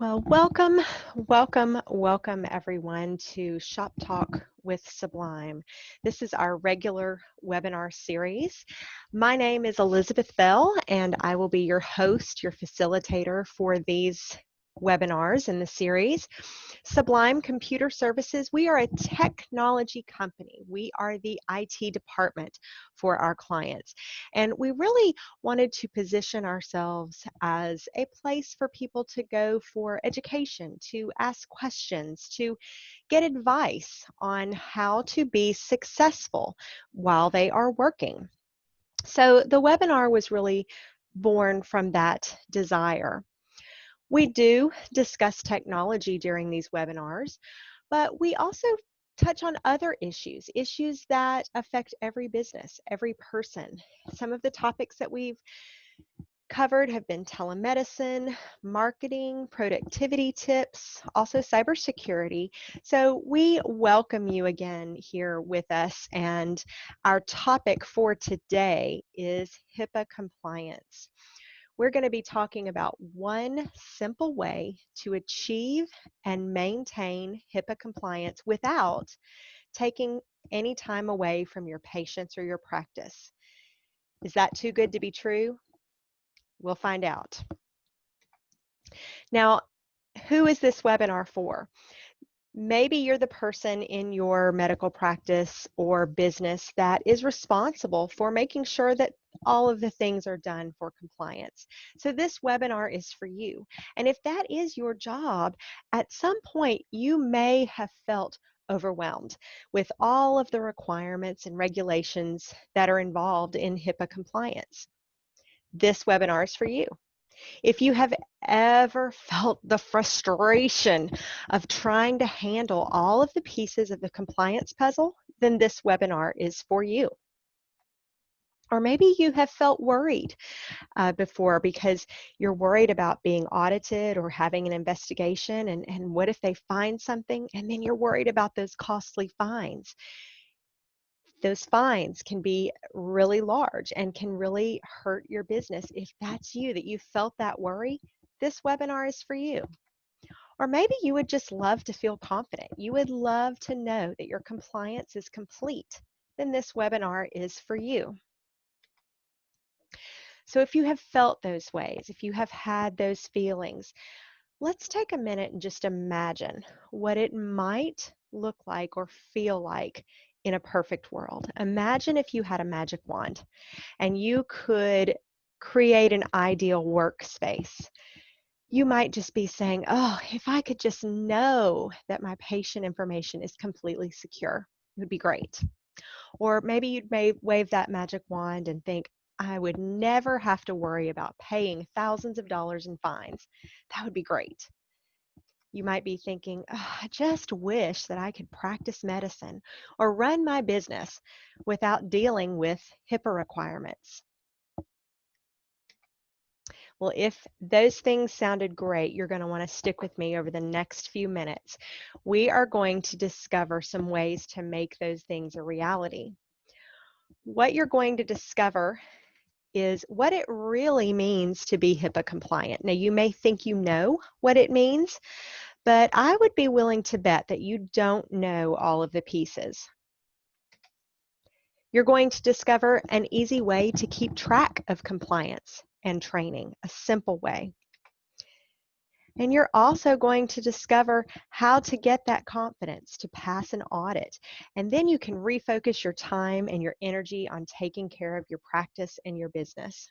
Well, welcome everyone to Shop Talk with Sublime. This is our regular webinar series. My name is Elizabeth Bell, and I will be your host, your facilitator for these webinars in the series. Sublime Computer Services, we are a technology company. We are the IT department for our clients. And we really wanted to position ourselves as a place for people to go for education, to ask questions, to get advice on how to be successful while they are working. So the webinar was really born from that desire. We do discuss technology during these webinars, but we also touch on other issues that affect every business, every person. Some of the topics that we've covered have been telemedicine, marketing, productivity tips, also cybersecurity. So we welcome you again here with us, and our topic for today is HIPAA compliance. We're going to be talking about one simple way to achieve and maintain HIPAA compliance without taking any time away from your patients or your practice. Is that too good to be true? We'll find out. Now, who is this webinar for? Maybe you're the person in your medical practice or business that is responsible for making sure that all of the things are done for compliance. So this webinar is for you. And if that is your job, at some point you may have felt overwhelmed with all of the requirements and regulations that are involved in HIPAA compliance. This webinar is for you. If you have ever felt the frustration of trying to handle all of the pieces of the compliance puzzle, then this webinar is for you. Or maybe you have felt worried before because you're worried about being audited or having an investigation, and what if they find something, and then you're worried about those costly fines. Those fines can be really large and can really hurt your business. If that's you, that you felt that worry, this webinar is for you. Or maybe you would just love to feel confident. You would love to know that your compliance is complete. Then this webinar is for you. So if you have felt those ways, if you have had those feelings, let's take a minute and just imagine what it might look like or feel like in a perfect world. Imagine if you had a magic wand and you could create an ideal workspace. You might just be saying, oh, if I could just know that my patient information is completely secure, it would be great. Or maybe you'd wave that magic wand and think, I would never have to worry about paying thousands of dollars in fines. That would be great. You might be thinking, oh, I just wish that I could practice medicine or run my business without dealing with HIPAA requirements. Well, if those things sounded great, you're going to want to stick with me over the next few minutes. We are going to discover some ways to make those things a reality. What you're going to discover is what it really means to be HIPAA compliant. Now, you may think you know what it means, but I would be willing to bet that you don't know all of the pieces. You're going to discover an easy way to keep track of compliance and training, a simple way. And you're also going to discover how to get that confidence to pass an audit. And then you can refocus your time and your energy on taking care of your practice and your business.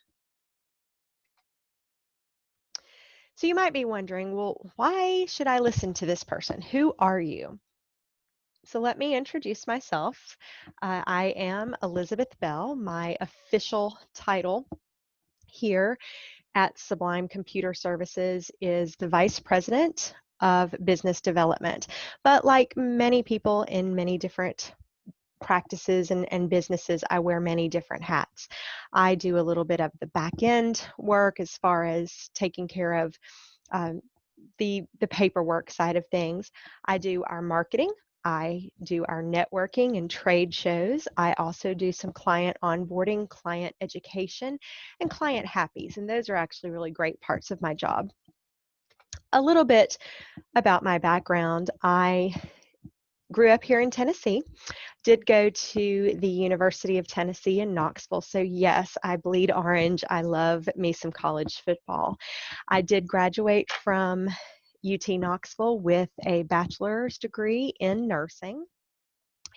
So you might be wondering, well, why should I listen to this person? Who are you? So let me introduce myself. I am Elizabeth Bell. My official title here at Sublime Computer Services is the Vice President of Business Development. But like many people in many different practices and businesses, I wear many different hats. I do a little bit of the back end work as far as taking care of the paperwork side of things. I do our marketing. I do our networking and trade shows. I also do some client onboarding, client education, and client happies. And those are actually really great parts of my job. A little bit about my background. I grew up here in Tennessee, did go to the University of Tennessee in Knoxville. So yes, I bleed orange. I love me some college football. I did graduate from UT Knoxville with a bachelor's degree in nursing.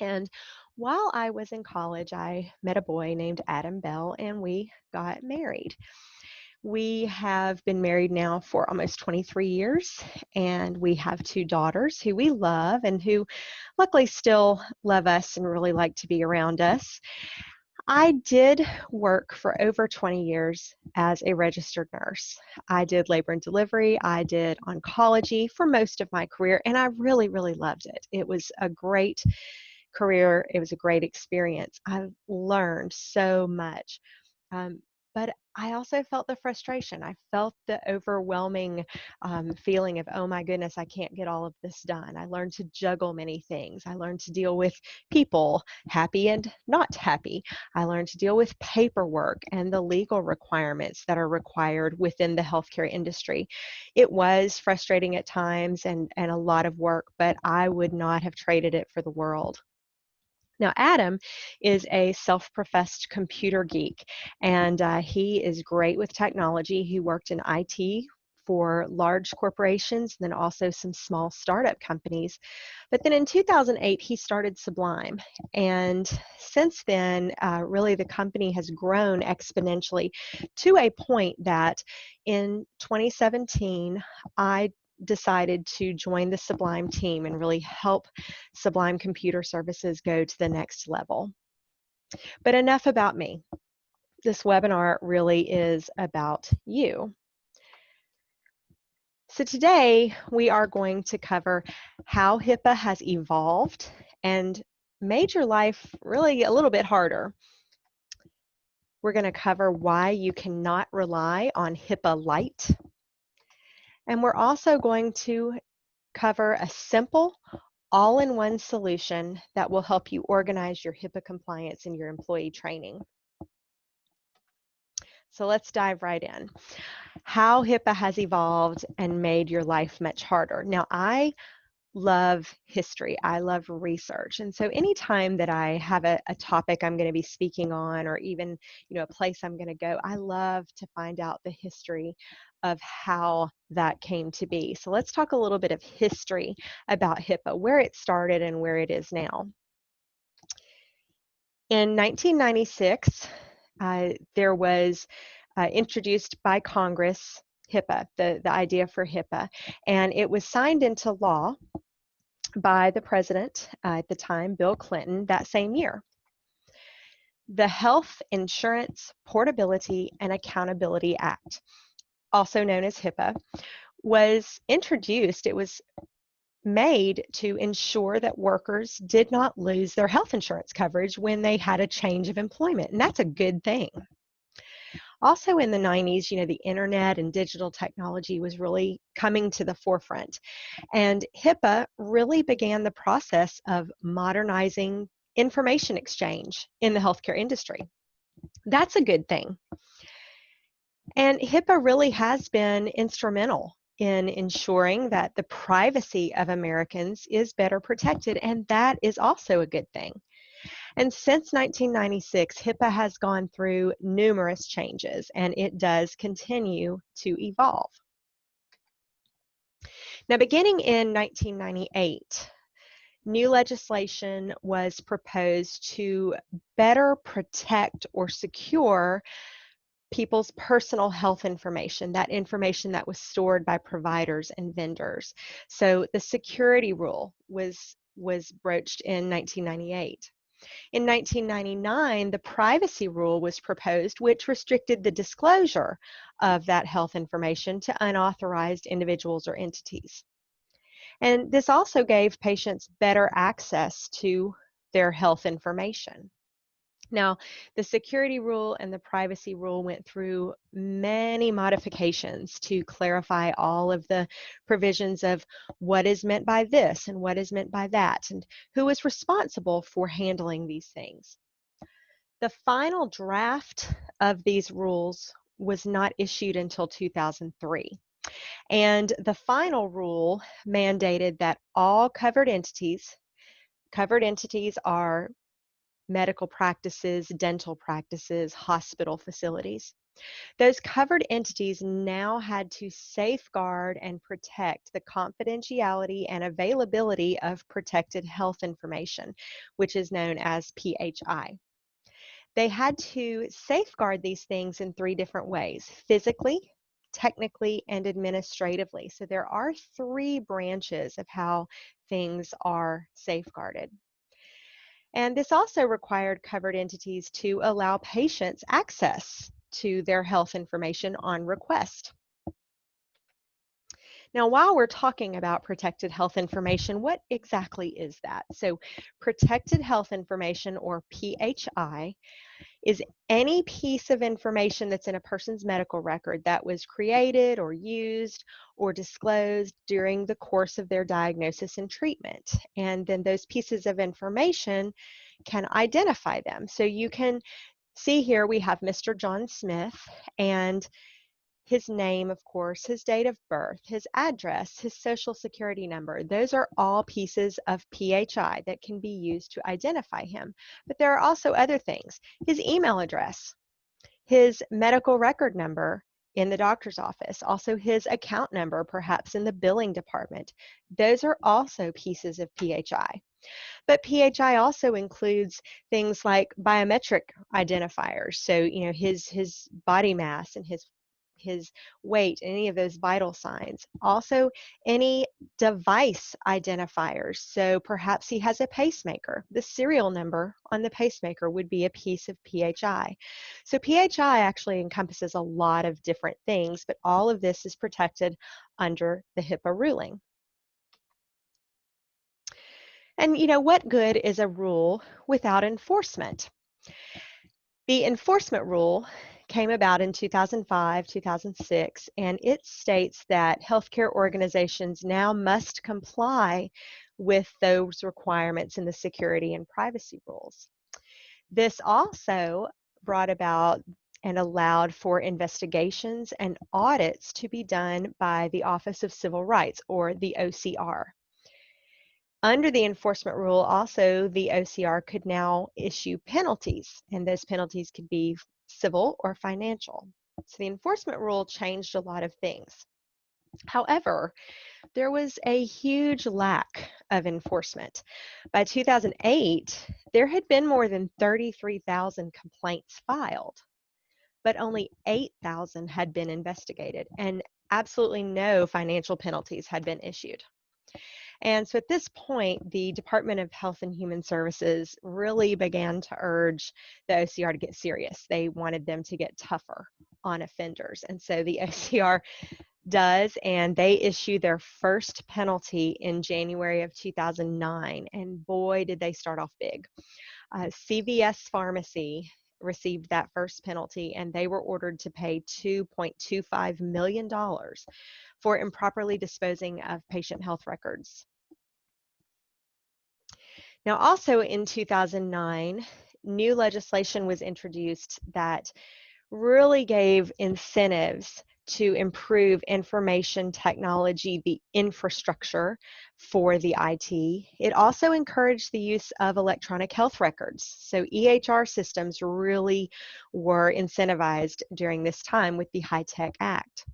And while I was in college, I met a boy named Adam Bell and we got married. We have been married now for almost 23 years, and we have two daughters who we love and who luckily still love us and really like to be around us. I did work for over 20 years as a registered nurse. I did labor and delivery, I did oncology for most of my career, and I really, really loved it. It was a great career, it was a great experience. I've learned so much. Um, but I also felt the frustration. I felt the overwhelming feeling of, oh my goodness, I can't get all of this done. I learned to juggle many things. I learned to deal with people, happy and not happy. I learned to deal with paperwork and the legal requirements that are required within the healthcare industry. It was frustrating at times and a lot of work, but I would not have traded it for the world. Now, Adam is a self-professed computer geek, and he is great with technology. He worked in IT for large corporations, and then also some small startup companies. But then in 2008, he started Sublime. And since then, really the company has grown exponentially to a point that in 2017, I decided to join the Sublime team and really help Sublime Computer Services go to the next level. But enough about me. This webinar really is about you. So today we are going to cover how HIPAA has evolved and made your life really a little bit harder. We're going to cover why you cannot rely on HIPAA Lite. And we're also going to cover a simple all-in-one solution that will help you organize your HIPAA compliance and your employee training. So let's dive right in. How HIPAA has evolved and made your life much harder. Now, I love history. I love research. And so anytime that I have a topic I'm going to be speaking on, or even, a place I'm going to go, I love to find out the history of how that came to be. So let's talk a little bit of history about HIPAA, where it started and where it is now. In 1996, there was introduced by Congress HIPAA, the idea for HIPAA, and it was signed into law by the president at the time, Bill Clinton, that same year. The Health Insurance Portability and Accountability Act, also known as HIPAA, was introduced. It was made to ensure that workers did not lose their health insurance coverage when they had a change of employment, and that's a good thing. Also in the 90s, the internet and digital technology was really coming to the forefront, and HIPAA really began the process of modernizing information exchange in the healthcare industry. That's a good thing. And HIPAA really has been instrumental in ensuring that the privacy of Americans is better protected, and that is also a good thing. And since 1996, HIPAA has gone through numerous changes, and it does continue to evolve. Now, beginning in 1998, new legislation was proposed to better protect or secure people's personal health information, that information that was stored by providers and vendors. So the security rule was broached in 1998. In 1999, the privacy rule was proposed, which restricted the disclosure of that health information to unauthorized individuals or entities. And this also gave patients better access to their health information. Now, the security rule and the privacy rule went through many modifications to clarify all of the provisions of what is meant by this and what is meant by that, and who is responsible for handling these things. The final draft of these rules was not issued until 2003. And the final rule mandated that all covered entities are medical practices, dental practices, hospital facilities. Those covered entities now had to safeguard and protect the confidentiality and availability of protected health information, which is known as PHI. They had to safeguard these things in three different ways: physically, technically, and administratively. So there are three branches of how things are safeguarded. And this also required covered entities to allow patients access to their health information on request. Now, while we're talking about protected health information, what exactly is that? So, protected health information, or PHI, is any piece of information that's in a person's medical record that was created or used or disclosed during the course of their diagnosis and treatment. And then those pieces of information can identify them. So you can see here we have Mr. John Smith, and his name, of course, his date of birth, his address, his social security number. Those are all pieces of PHI that can be used to identify him. But there are also other things: his email address, his medical record number in the doctor's office, also his account number, perhaps in the billing department. Those are also pieces of PHI. But PHI also includes things like biometric identifiers. So, his body mass and his weight, any of those vital signs. Also, any device identifiers. So perhaps he has a pacemaker. The serial number on the pacemaker would be a piece of PHI. So PHI actually encompasses a lot of different things, but all of this is protected under the HIPAA ruling. And what good is a rule without enforcement? The enforcement rule came about in 2005, 2006, and it states that healthcare organizations now must comply with those requirements in the security and privacy rules. This also brought about and allowed for investigations and audits to be done by the Office of Civil Rights, or the OCR. Under the enforcement rule, also, the OCR could now issue penalties, and those penalties could be civil or financial. So the enforcement rule changed a lot of things. However, there was a huge lack of enforcement. By 2008, there had been more than 33,000 complaints filed, but only 8,000 had been investigated, and absolutely no financial penalties had been issued. And so at this point, the Department of Health and Human Services really began to urge the OCR to get serious. They wanted them to get tougher on offenders. And so the OCR does, and they issue their first penalty in January of 2009. And boy, did they start off big. CVS Pharmacy received that first penalty, and they were ordered to pay $2.25 million for improperly disposing of patient health records. Now, also in 2009, new legislation was introduced that really gave incentives to improve information technology, the infrastructure for the IT. It also encouraged the use of electronic health records. So EHR systems really were incentivized during this time with the HITECH Act.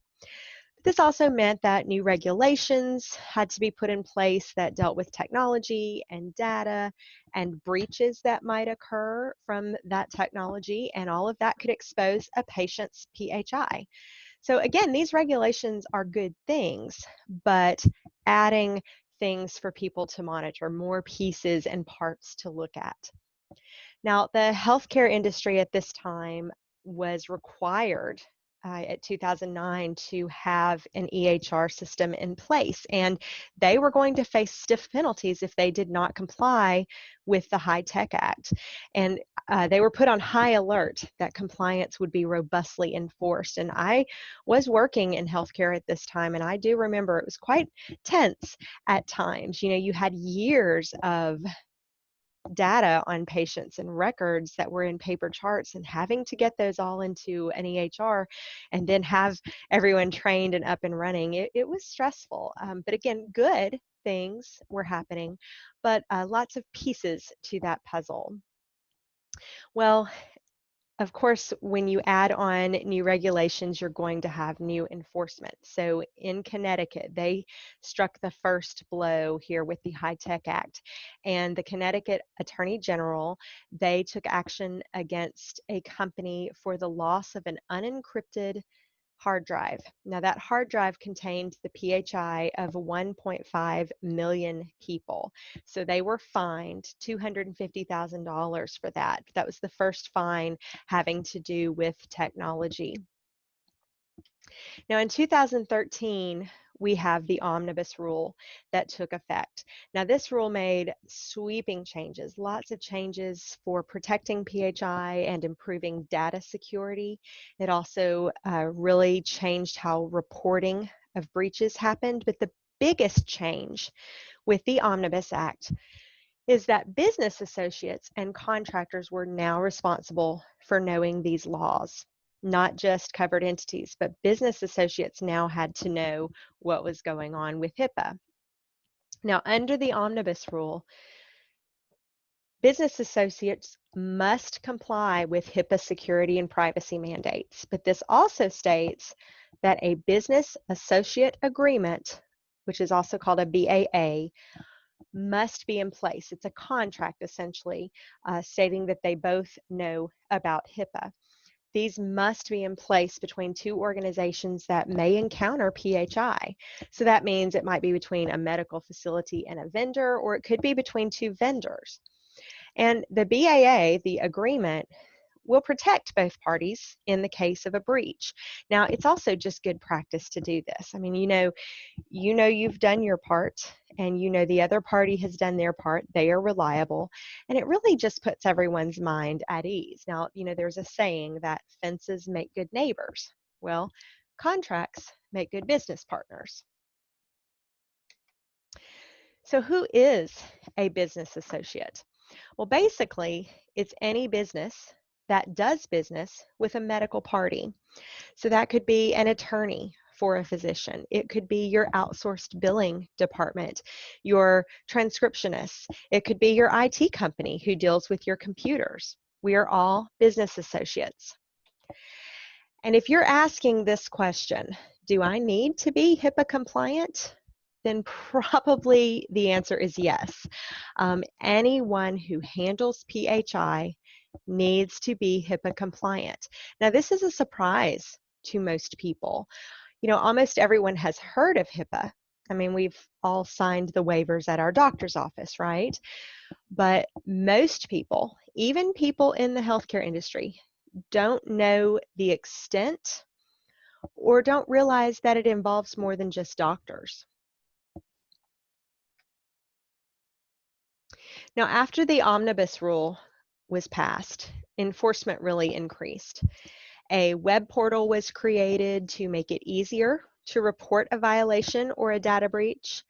This also meant that new regulations had to be put in place that dealt with technology and data and breaches that might occur from that technology, and all of that could expose a patient's PHI. So again, these regulations are good things, but adding things for people to monitor, more pieces and parts to look at. Now, the healthcare industry at this time was required at 2009 to have an EHR system in place, and they were going to face stiff penalties if they did not comply with the HITECH Act. And they were put on high alert that compliance would be robustly enforced. And I was working in healthcare at this time, and I do remember it was quite tense at times. You had years of data on patients and records that were in paper charts, and having to get those all into an EHR and then have everyone trained and up and running. It was stressful, but again, good things were happening, but lots of pieces to that puzzle. Well, of course, when you add on new regulations, you're going to have new enforcement. So in Connecticut, they struck the first blow here with the HITECH Act. And the Connecticut Attorney General, they took action against a company for the loss of an unencrypted hard drive. Now that hard drive contained the PHI of 1.5 million people. So they were fined $250,000 for that. That was the first fine having to do with technology. Now in 2013, we have the omnibus rule that took effect. Now this rule made sweeping changes, lots of changes for protecting PHI and improving data security. It also really changed how reporting of breaches happened, but the biggest change with the Omnibus Act is that business associates and contractors were now responsible for knowing these laws. Not just covered entities, but business associates now had to know what was going on with HIPAA. Now, under the omnibus rule, business associates must comply with HIPAA security and privacy mandates, but this also states that a business associate agreement, which is also called a BAA, must be in place. It's a contract, essentially, stating that they both know about HIPAA. These must be in place between two organizations that may encounter PHI. So that means it might be between a medical facility and a vendor, or it could be between two vendors. And the BAA, the agreement, will protect both parties in the case of a breach. Now, it's also just good practice to do this. I mean, you know you've done your part, and you know the other party has done their part. They are reliable, and it really just puts everyone's mind at ease. Now, you know, there's a saying that fences make good neighbors. Well, contracts make good business partners. So who is a business associate? Well, basically, it's any business that does business with a medical party. So that could be an attorney for a physician. It could be your outsourced billing department, your transcriptionists. It could be your IT company who deals with your computers. We are all business associates. And if you're asking this question, do I need to be HIPAA compliant? Then probably the answer is yes. Anyone who handles PHI needs to be HIPAA compliant. Now, this is a surprise to most people. You know, almost everyone has heard of HIPAA. I mean, we've all signed the waivers at our doctor's office, right? But most people, even people in the healthcare industry, don't know the extent or don't realize that it involves more than just doctors. Now, after the omnibus rule was passed, enforcement really increased. A web portal was created to make it easier to report a violation or a data breach.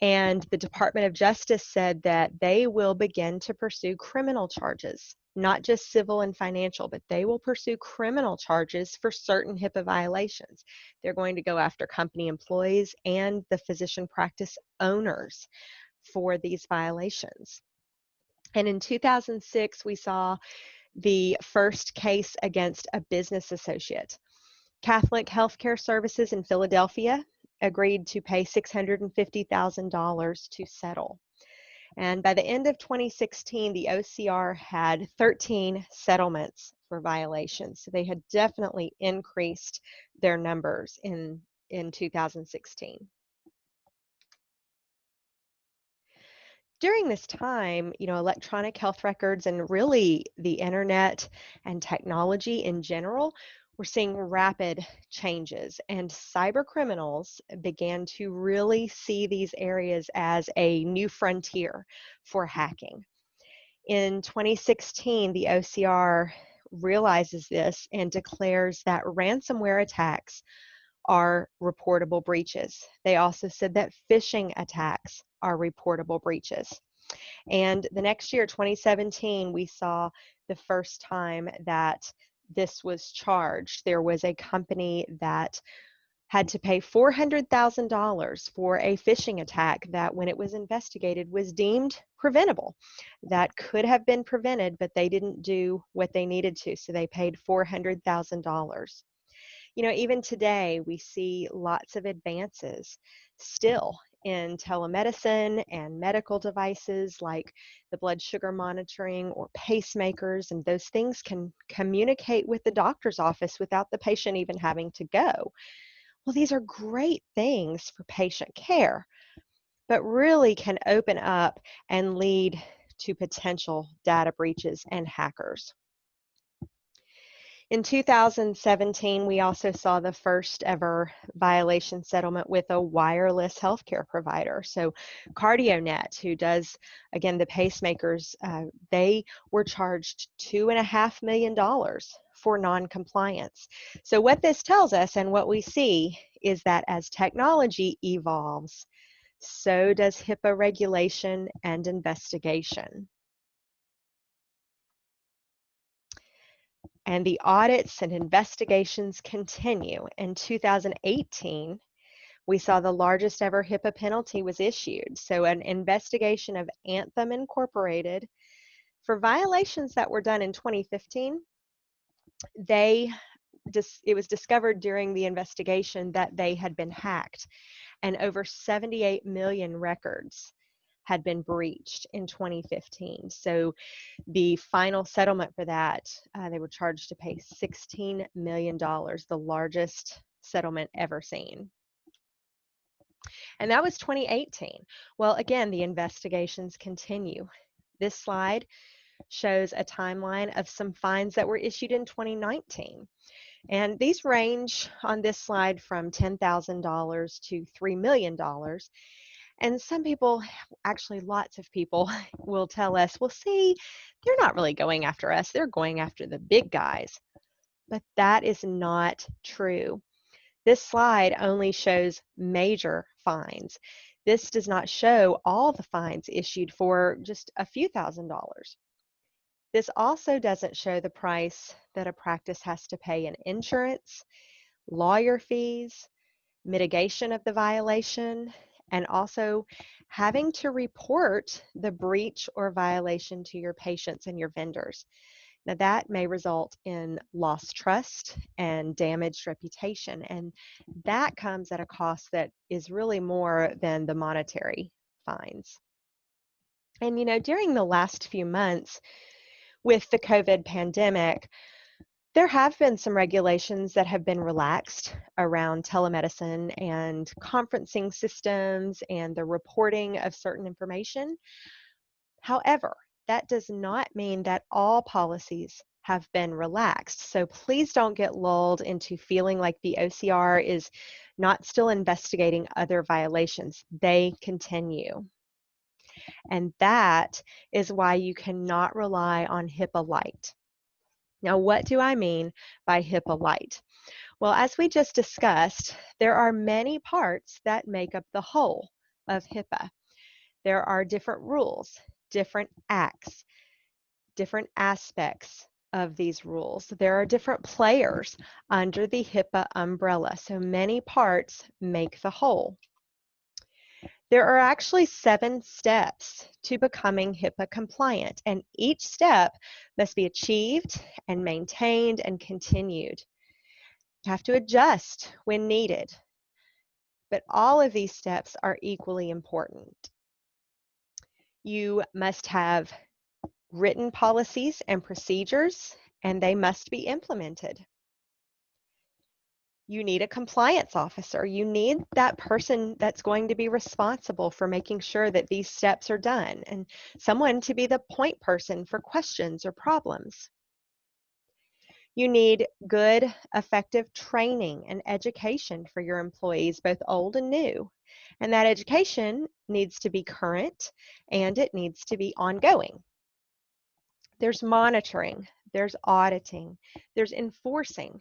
And the Department of Justice said that they will begin to pursue criminal charges, not just civil and financial, but they will pursue criminal charges for certain HIPAA violations. They're going to go after company employees and the physician practice owners for these violations. And in 2006, we saw the first case against a business associate. Catholic Healthcare Services in Philadelphia agreed to pay $650,000 to settle. And by the end of 2016, the OCR had 13 settlements for violations. So they had definitely increased their numbers in 2016. During this time, you know, electronic health records and really the internet and technology in general, we're seeing rapid changes, and cyber criminals began to really see these areas as a new frontier for hacking. In 2016, the OCR realizes this and declares that ransomware attacks are reportable breaches. They also said that phishing attacks are reportable breaches. And the next year, 2017, we saw the first time that this was charged. There was a company that had to pay $400,000 for a phishing attack that, when it was investigated, was deemed preventable. That could have been prevented, but they didn't do what they needed to, so they paid $400,000. You know, even today, we see lots of advances still in telemedicine and medical devices like the blood sugar monitoring or pacemakers, and those things can communicate with the doctor's office without the patient even having to go. Well, these are great things for patient care, but really can open up and lead to potential data breaches and hackers. In 2017, we also saw the first ever violation settlement with a wireless healthcare provider. So CardioNet, who does, again, the pacemakers, they were charged $2.5 million for non-compliance. So what this tells us and what we see is that as technology evolves, so does HIPAA regulation and investigation. And the audits and investigations continue. In 2018, we saw the largest ever HIPAA penalty was issued. So an investigation of Anthem Incorporated for violations that were done in 2015, it was discovered during the investigation that they had been hacked, and over 78 million records had been breached in 2015. So the final settlement for that, they were charged to pay $16 million, the largest settlement ever seen. And that was 2018. Well, again, the investigations continue. This slide shows a timeline of some fines that were issued in 2019. And these range on this slide from $10,000 to $3 million. And some people, actually lots of people, will tell us, well, see, they're not really going after us. They're going after the big guys. But that is not true. This slide only shows major fines. This does not show all the fines issued for just a few $1,000s. This also doesn't show the price that a practice has to pay in insurance, lawyer fees, mitigation of the violation, and also having to report the breach or violation to your patients and your vendors. Now, that may result in lost trust and damaged reputation, and that comes at a cost that is really more than the monetary fines. And, you know, during the last few months with the COVID pandemic, there have been some regulations that have been relaxed around telemedicine and conferencing systems and the reporting of certain information. However, that does not mean that all policies have been relaxed. So please don't get lulled into feeling like the OCR is not still investigating other violations. They continue. And that is why you cannot rely on Hippolyte. Now, what do I mean by Hippolyte? Well, as we just discussed, there are many parts that make up the whole of HIPAA. There are different rules, different acts, different aspects of these rules. There are different players under the HIPAA umbrella, so many parts make the whole. There are actually 7 steps to becoming HIPAA compliant, and each step must be achieved and maintained and continued. You have to adjust when needed, but all of these steps are equally important. You must have written policies and procedures, and they must be implemented. You need a compliance officer. You need that person that's going to be responsible for making sure that these steps are done, and someone to be the point person for questions or problems. You need good, effective training and education for your employees, both old and new. And that education needs to be current and it needs to be ongoing. There's monitoring, there's auditing, there's enforcing.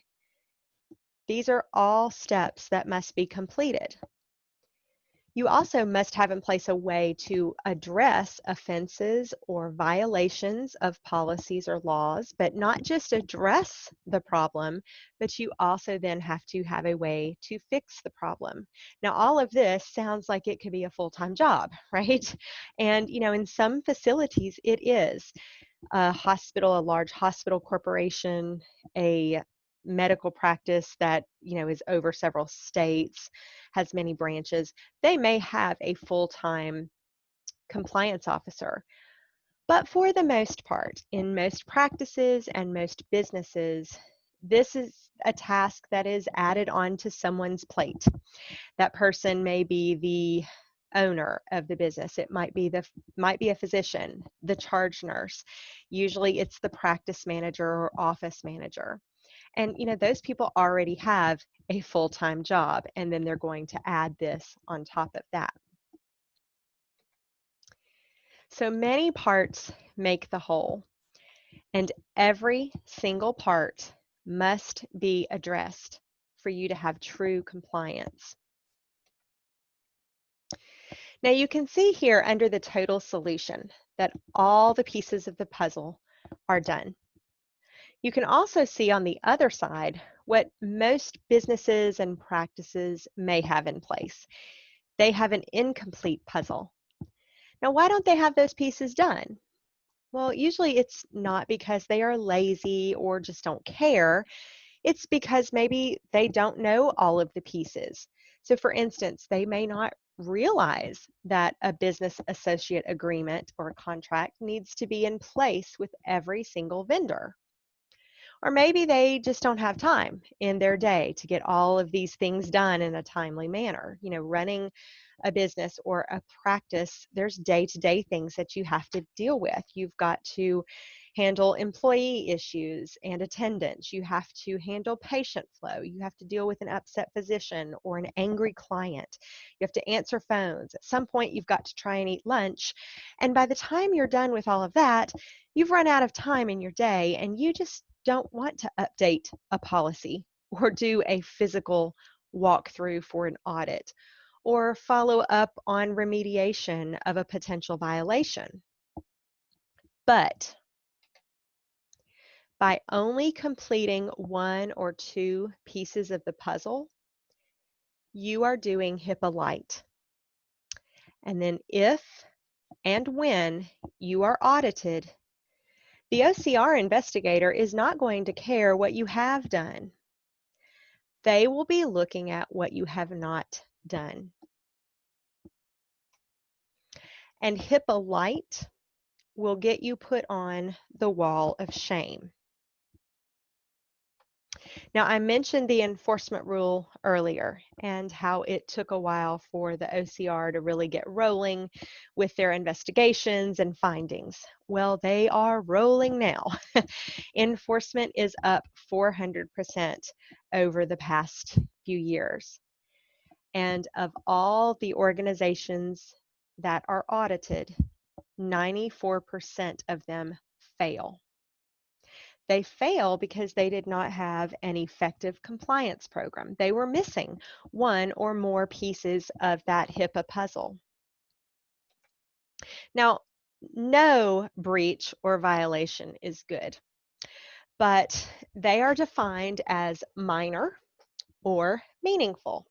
These are all steps that must be completed. You also must have in place a way to address offenses or violations of policies or laws, but not just address the problem, but you also then have to have a way to fix the problem. Now, all of this sounds like it could be a full-time job, right? And, in some facilities it is. A hospital, a large hospital corporation, a medical practice that is over several states, has many branches, they may have a full-time compliance officer. But for the most part, in most practices and most businesses, this is a task that is added on to someone's plate. That person may be the owner of the business. It might be a physician, the charge nurse. Usually it's the practice manager or office manager. And those people already have a full-time job, and then they're going to add this on top of that. So many parts make the whole, and every single part must be addressed for you to have true compliance. Now you can see here under the total solution that all the pieces of the puzzle are done. You can also see on the other side what most businesses and practices may have in place. They have an incomplete puzzle. Now, why don't they have those pieces done? Well, usually it's not because they are lazy or just don't care. It's because maybe they don't know all of the pieces. So for instance, they may not realize that a business associate agreement or contract needs to be in place with every single vendor. Or maybe they just don't have time in their day to get all of these things done in a timely manner. Running a business or a practice, there's day-to-day things that you have to deal with. You've got to handle employee issues and attendance. You have to handle patient flow. You have to deal with an upset physician or an angry client. You have to answer phones. At some point, you've got to try and eat lunch. And by the time you're done with all of that, you've run out of time in your day, and you just don't want to update a policy or do a physical walkthrough for an audit or follow up on remediation of a potential violation. But by only completing one or two pieces of the puzzle, you are doing HIPAA light. And then if and when you are audited, the OCR investigator is not going to care what you have done. They will be looking at what you have not done. And HIPAA light will get you put on the wall of shame. Now, I mentioned the enforcement rule earlier and how it took a while for the OCR to really get rolling with their investigations and findings. Well, they are rolling now. Enforcement is up 400% over the past few years. And of all the organizations that are audited, 94% of them fail. They fail because they did not have an effective compliance program. They were missing one or more pieces of that HIPAA puzzle. Now, no breach or violation is good, but they are defined as minor or meaningful.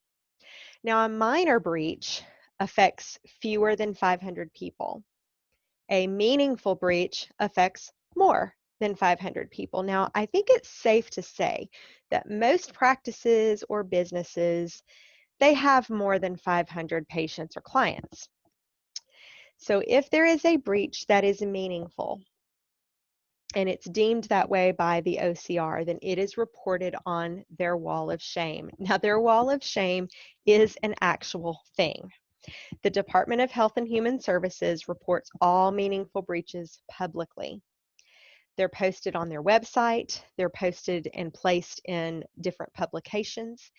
Now, a minor breach affects fewer than 500 people. A meaningful breach affects more than 500 people. Now, I think it's safe to say that most practices or businesses, they have more than 500 patients or clients. So if there is a breach that is meaningful, and it's deemed that way by the OCR, then it is reported on their wall of shame. Now, their wall of shame is an actual thing. The Department of Health and Human Services reports all meaningful breaches publicly. They're posted on their website, they're posted and placed in different publications,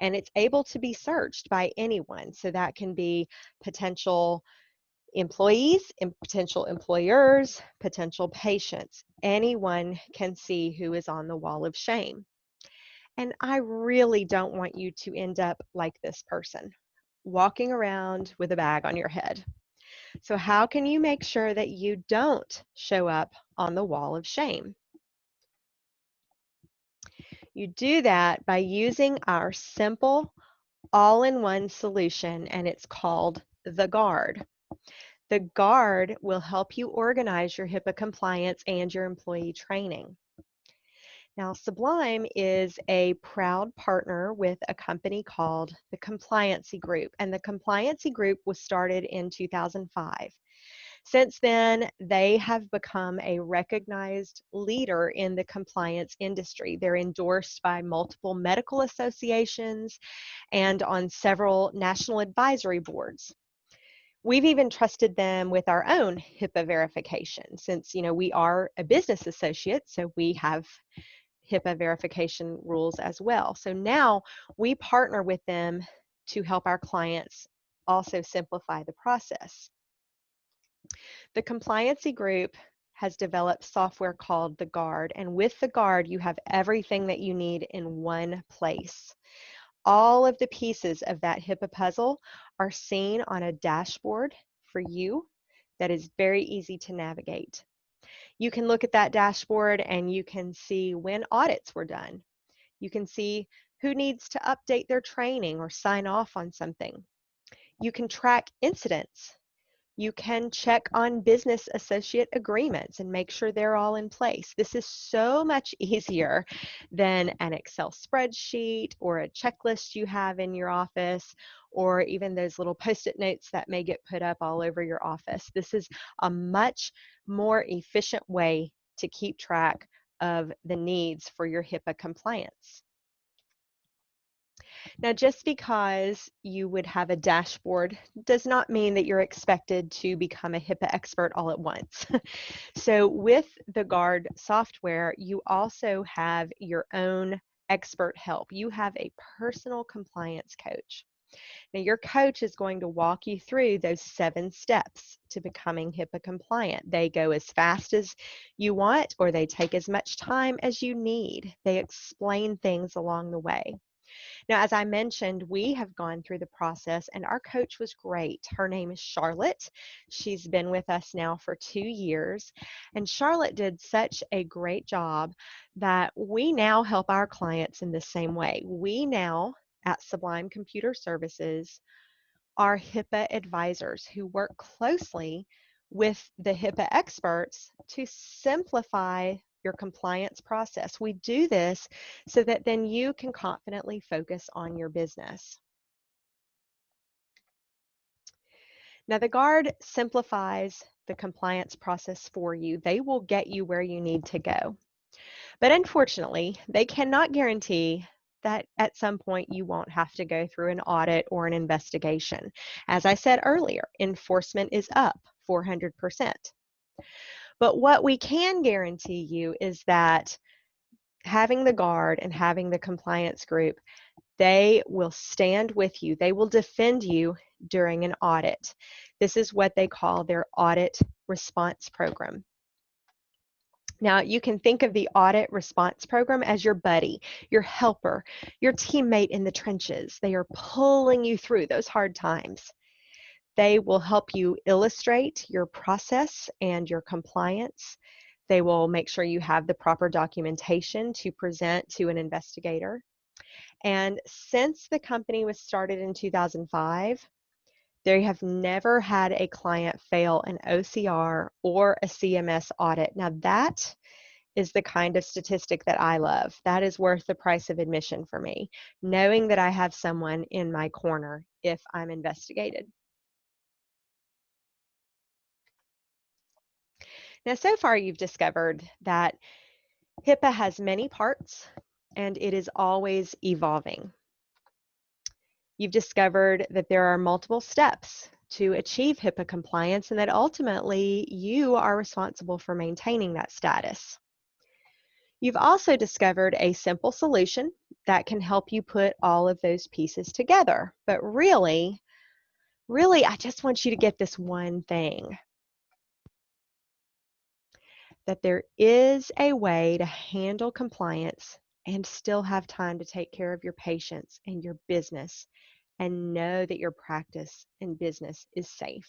and it's able to be searched by anyone. So that can be potential employees, potential employers, potential patients. Anyone can see who is on the wall of shame. And I really don't want you to end up like this person. walking around with a bag on your head. So how can you make sure that you don't show up on the wall of shame? You do that by using our simple all-in-one solution, and it's called the Guard. The Guard will help you organize your HIPAA compliance and your employee training. Now, Sublime is a proud partner with a company called the Compliancy Group, and the Compliancy Group was started in 2005. Since then, they have become a recognized leader in the compliance industry. They're endorsed by multiple medical associations and on several national advisory boards. We've even trusted them with our own HIPAA verification since, we are a business associate, so we have HIPAA verification rules as well. So now we partner with them to help our clients also simplify the process. The Compliancy Group has developed software called the Guard, and with the Guard, you have everything that you need in one place. All of the pieces of that HIPAA puzzle are seen on a dashboard for you that is very easy to navigate. You can look at that dashboard and you can see when audits were done. You can see who needs to update their training or sign off on something. You can track incidents. You can check on business associate agreements and make sure they're all in place. This is so much easier than an Excel spreadsheet or a checklist you have in your office, or even those little Post-it notes that may get put up all over your office. This is a much more efficient way to keep track of the needs for your HIPAA compliance. Now, just because you would have a dashboard does not mean that you're expected to become a HIPAA expert all at once. So with the Guard software, you also have your own expert help. You have a personal compliance coach. Now, your coach is going to walk you through those 7 steps to becoming HIPAA compliant. They go as fast as you want, or they take as much time as you need. They explain things along the way. Now, as I mentioned, we have gone through the process and our coach was great. Her name is Charlotte. She's been with us now for 2 years. And Charlotte did such a great job that we now help our clients in the same way. We now at Sublime Computer Services are HIPAA advisors who work closely with the HIPAA experts to simplify your compliance process. We do this so that then you can confidently focus on your business. Now, the Guard simplifies the compliance process for you. They will get you where you need to go. But unfortunately, they cannot guarantee that at some point you won't have to go through an audit or an investigation. As I said earlier, enforcement is up 400%. But what we can guarantee you is that having the Guard and having the compliance group, they will stand with you. They will defend you during an audit. This is what they call their audit response program. Now, you can think of the audit response program as your buddy, your helper, your teammate in the trenches. They are pulling you through those hard times. They will help you illustrate your process and your compliance. They will make sure you have the proper documentation to present to an investigator. And since the company was started in 2005, they have never had a client fail an OCR or a CMS audit. Now that is the kind of statistic that I love. That is worth the price of admission for me, knowing that I have someone in my corner if I'm investigated. Now, so far you've discovered that HIPAA has many parts and it is always evolving. You've discovered that there are multiple steps to achieve HIPAA compliance and that ultimately you are responsible for maintaining that status. You've also discovered a simple solution that can help you put all of those pieces together. But really, I just want you to get this one thing, that there is a way to handle compliance and still have time to take care of your patients and your business and know that your practice and business is safe.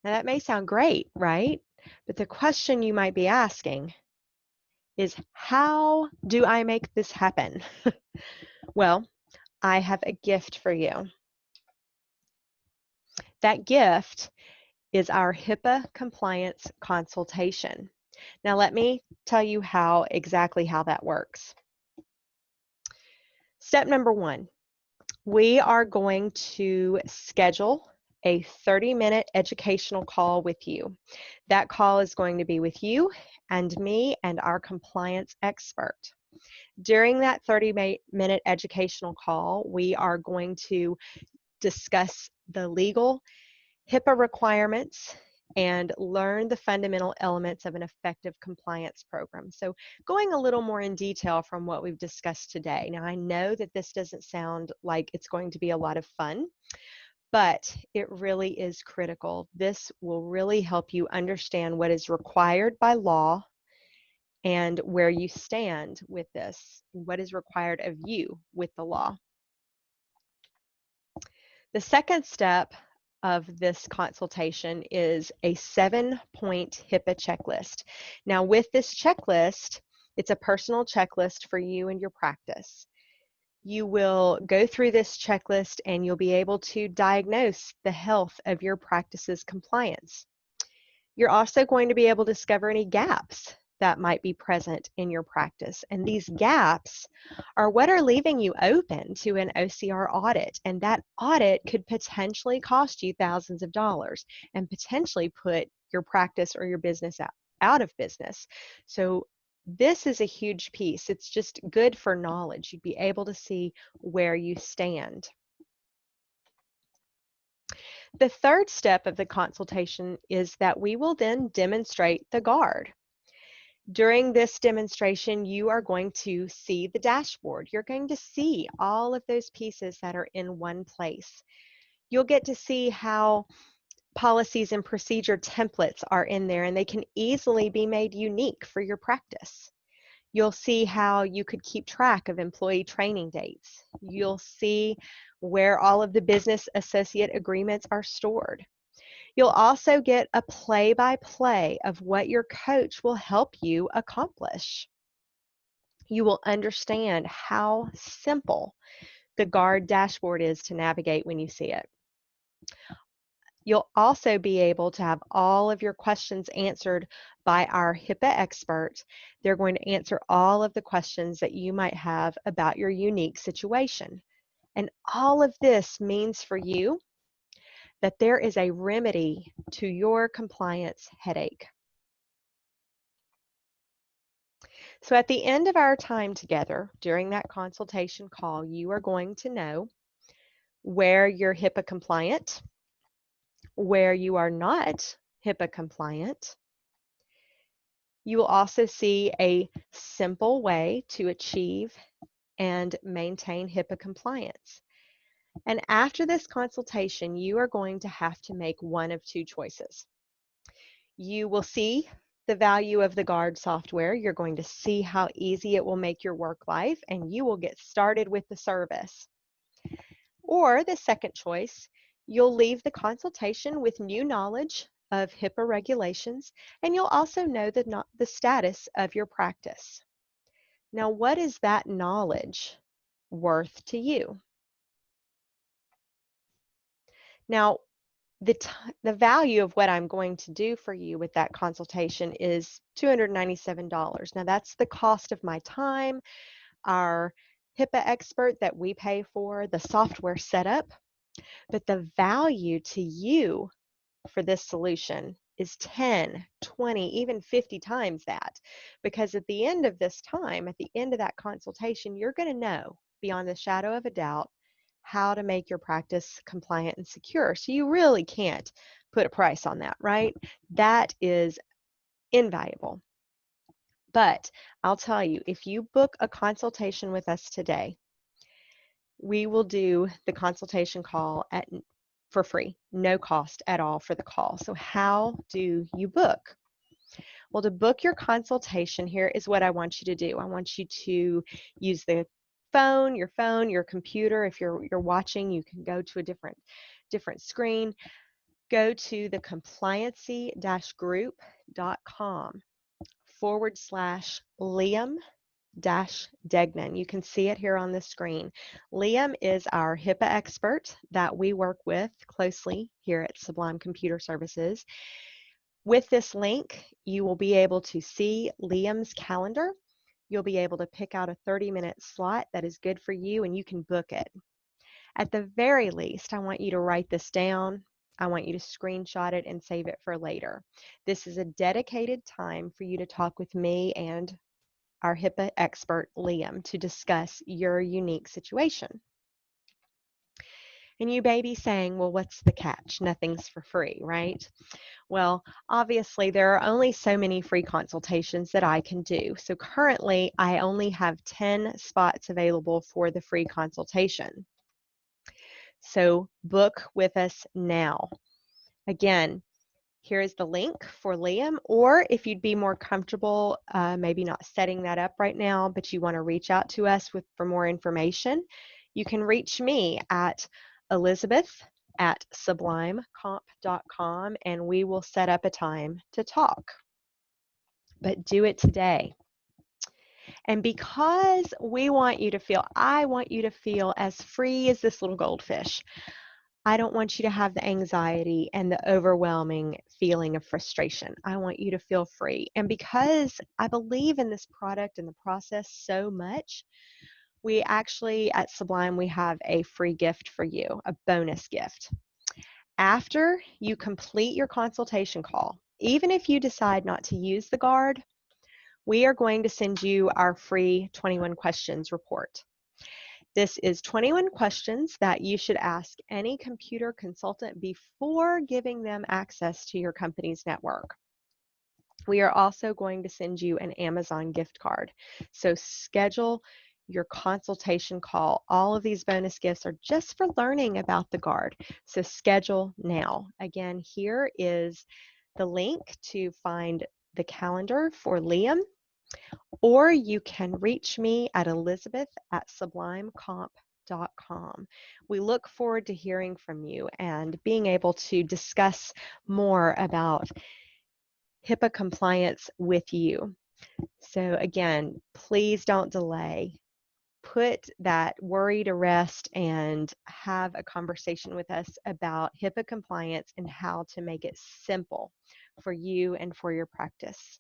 Now that may sound great, right? But the question you might be asking is, how do I make this happen? Well, I have a gift for you. That gift is our HIPAA compliance consultation. Now let me tell you exactly how that works. Step number 1, we are going to schedule a 30-minute educational call with you. That call is going to be with you and me and our compliance expert. During that 30-minute educational call, we are going to discuss the legal HIPAA requirements and learn the fundamental elements of an effective compliance program. So going a little more in detail from what we've discussed today. Now I know that this doesn't sound like it's going to be a lot of fun, but it really is critical. This will really help you understand what is required by law and where you stand with this, what is required of you with the law. The second step of this consultation is a 7-point HIPAA checklist. Now with this checklist, it's a personal checklist for you and your practice. You will go through this checklist and you'll be able to diagnose the health of your practice's compliance. You're also going to be able to discover any gaps that might be present in your practice. And these gaps are what are leaving you open to an OCR audit. And that audit could potentially cost you thousands of dollars and potentially put your practice or your business out of business. So this is a huge piece. It's just good for knowledge. You'd be able to see where you stand. The third step of the consultation is that we will then demonstrate the GUARD. During this demonstration, you are going to see the dashboard. You're going to see all of those pieces that are in one place. You'll get to see how policies and procedure templates are in there, and they can easily be made unique for your practice. You'll see how you could keep track of employee training dates. You'll see where all of the business associate agreements are stored. You'll also get a play-by-play of what your coach will help you accomplish. You will understand how simple the GUARD dashboard is to navigate when you see it. You'll also be able to have all of your questions answered by our HIPAA expert. They're going to answer all of the questions that you might have about your unique situation. And all of this means for you that there is a remedy to your compliance headache. So at the end of our time together during that consultation call, you are going to know where you're HIPAA compliant, where you are not HIPAA compliant. You will also see a simple way to achieve and maintain HIPAA compliance. And after this consultation, you are going to have to make one of two choices. You will see the value of the GUARD software. You're going to see how easy it will make your work life, and you will get started with the service. Or the second choice, you'll leave the consultation with new knowledge of HIPAA regulations, and you'll also know the status of your practice. Now, what is that knowledge worth to you? Now, the value of what I'm going to do for you with that consultation is $297. Now, that's the cost of my time, our HIPAA expert that we pay for, the software setup, but the value to you for this solution is 10, 20, even 50 times that. Because at the end of this time, at the end of that consultation, you're going to know beyond the shadow of a doubt how to make your practice compliant and secure. So you really can't put a price on that, right? That is invaluable. But I'll tell you, if you book a consultation with us today, we will do the consultation call for free, no cost at all for the call. So how do you book? Well, to book your consultation, here is what I want you to do. I want you to use the phone, your computer. If you're watching, you can go to a different screen. Go to the compliancy-group.com/Liam-Degnan. You can see it here on the screen. Liam is our HIPAA expert that we work with closely here at Sublime Computer Services. With this link, you will be able to see Liam's calendar. You'll be able to pick out a 30-minute slot that is good for you, and you can book it. At the very least, I want you to write this down. I want you to screenshot it and save it for later. This is a dedicated time for you to talk with me and our HIPAA expert, Liam, to discuss your unique situation. And you may be saying, well, what's the catch? Nothing's for free, right? Well, obviously, there are only so many free consultations that I can do. So currently, I only have 10 spots available for the free consultation. So book with us now. Again, here is the link for Liam, or if you'd be more comfortable, maybe not setting that up right now, but you want to reach out to us for more information, you can reach me at elizabeth@sublimecomp.com, and we will set up a time to talk. But do it today. And because I want you to feel as free as this little goldfish, I don't want you to have the anxiety and the overwhelming feeling of frustration. I want you to feel free. And because I believe in this product and the process so much, we actually at Sublime, we have a free gift for you, a bonus gift. After you complete your consultation call, even if you decide not to use the guard, we are going to send you our free 21 questions report. This is 21 questions that you should ask any computer consultant before giving them access to your company's network. We are also going to send you an Amazon gift card. So schedule your consultation call. All of these bonus gifts are just for learning about the guard. So schedule now. Again, here is the link to find the calendar for Liam, or you can reach me at elizabeth@sublimecomp.com. We look forward to hearing from you and being able to discuss more about HIPAA compliance with you. So again, please don't delay. Put that worry to rest and have a conversation with us about HIPAA compliance and how to make it simple for you and for your practice.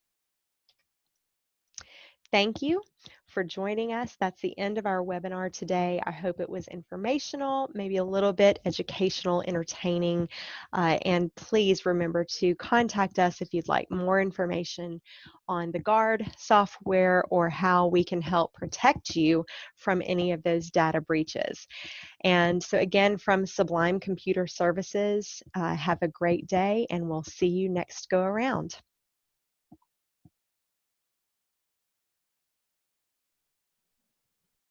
Thank you for joining us. That's the end of our webinar today. I hope it was informational, maybe a little bit educational, entertaining, and please remember to contact us if you'd like more information on the Guard software or how we can help protect you from any of those data breaches. And so again, from Sublime Computer Services, have a great day, and we'll see you next go around.